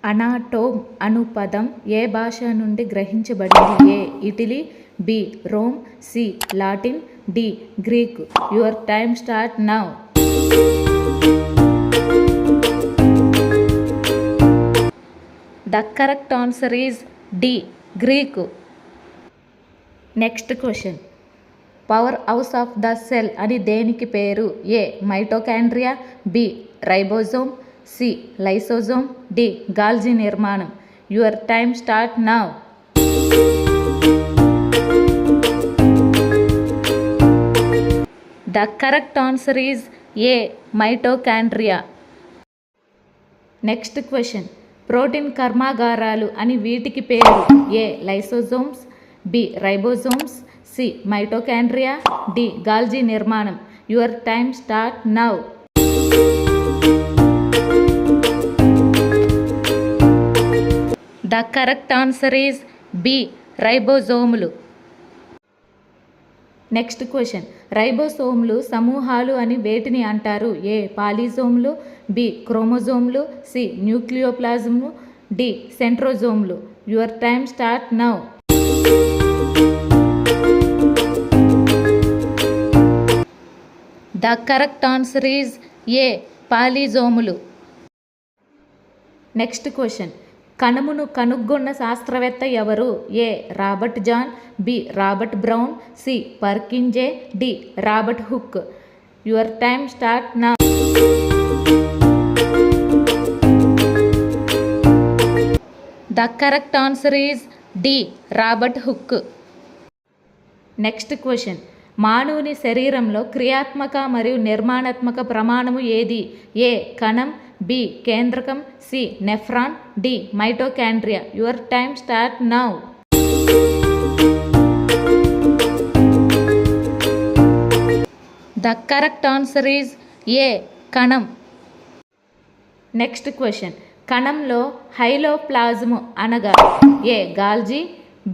అనాటోమ్ అను పదం ఏ భాష నుండి గ్రహించబడింది? A Italy, B Rome, C Latin, D Greek. Your time start now. The correct answer is D Greek. Next question. Power house of the cell అని దేనికి పేరు? A mitochondria, B ribosome, C lysosome, D Golgi నిర్మాణం. Your time start now. The correct answer is A mitochondria. Next question. Protein కర్మాగారాలు అని వీటికి పేరు? A lysosomes, B ribosomes, C mitochondria, D Golgi నిర్మాణం. Your time start now. The correct answer is B రైబోజోములు. Next question. రైబోసోమ్లు సమూహాలు అని వేటిని అంటారు? ఏ పాలిజోమ్లు, బి క్రోమోజోమ్లు, సి న్యూక్లియోప్లాజమ్లు, డి సెంట్రోజోమ్లు. Your time start now. The correct answer is A పాలిజోములు. Next question. కణమును కనుగొన్న శాస్త్రవేత్త ఎవరు? A Robert John, B Robert Brown, C Purkinje, D Robert Hooke. Your time start now. The correct answer is D Robert Hooke. Next question. మానవుని శరీరంలో క్రియాత్మక మరియు నిర్మాణాత్మక ప్రమాణము ఏది? ఏ కణం, బి కేంద్రకం, C nephron, D mitochondria. Your time start now. The correct answer is A కణం. Next question. కణంలో హైలోప్లాజ్మ్ అనగా ఏ గాల్జీ,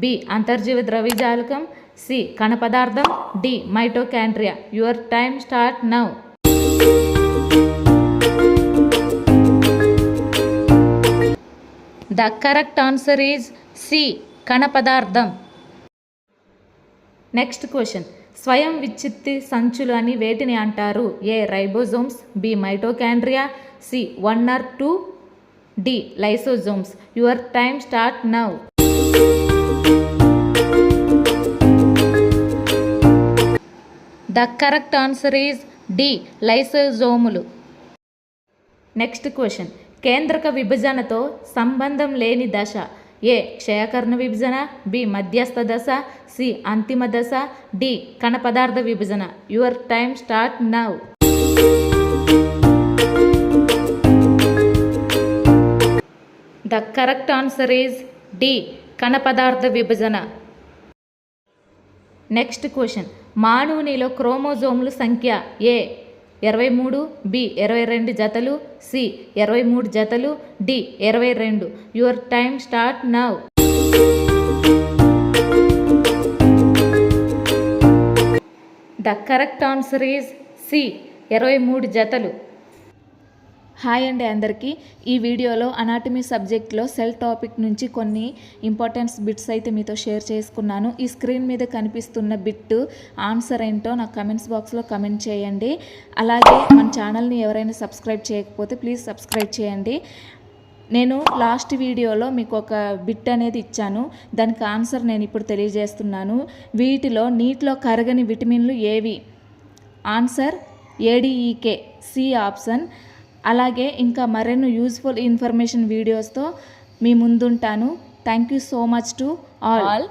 బి అంతర్జీవ ద్రవ్యజాలకం, సి కణ పదార్థం, D mitochondria. Your time start now. The correct answer is C కణ పదార్థం. Next question. స్వయం విచ్ఛిత్తి సంచులు అని వేటిని అంటారు? A ribosomes, B mitochondria, C 1 or 2, D lysosomes. Your time start now. The correct answer is D లైసోజోములు. Next question. కేంద్రక విభజనతో సంబంధం లేని దశ? ఏ క్షయకర్ణ విభజన, బి మధ్యస్థ దశ, సి అంతిమ దశ, డి కణ పదార్థ విభజన. Your time start now. The correct answer is D కణ పదార్థ విభజన. Next question. మానవునిలో క్రోమోజోమ్ల సంఖ్య? ఏ 23, బి 22 జతలు, సి 23 జతలు, D 22. Your time start now. The correct answer is C 23 జతలు. హాయ్ అండి అందరికీ. ఈ వీడియోలో అనాటమీ సబ్జెక్ట్లో సెల్ టాపిక్ నుంచి కొన్ని ఇంపార్టెన్స్ బిట్స్ అయితే మీతో షేర్ చేసుకున్నాను. ఈ స్క్రీన్ మీద కనిపిస్తున్న బిట్ ఆన్సర్ ఏంటో నాకు కమెంట్స్ బాక్స్లో కమెంట్ చేయండి. అలాగే మన ఛానల్ని ఎవరైనా సబ్స్క్రైబ్ చేయకపోతే ప్లీజ్ సబ్స్క్రైబ్ చేయండి. నేను లాస్ట్ వీడియోలో మీకు ఒక బిట్ అనేది ఇచ్చాను. దానికి ఆన్సర్ నేను ఇప్పుడు తెలియజేస్తున్నాను. వీటిలో నీటిలో కరగని విటమిన్లు ఏవి? Answer A D E K, C option. అలాగే ఇంకా మరెన్నో యూస్ఫుల్ ఇన్ఫర్మేషన్ వీడియోస్తో మీ ముందుంటాను. Thank you so much to all.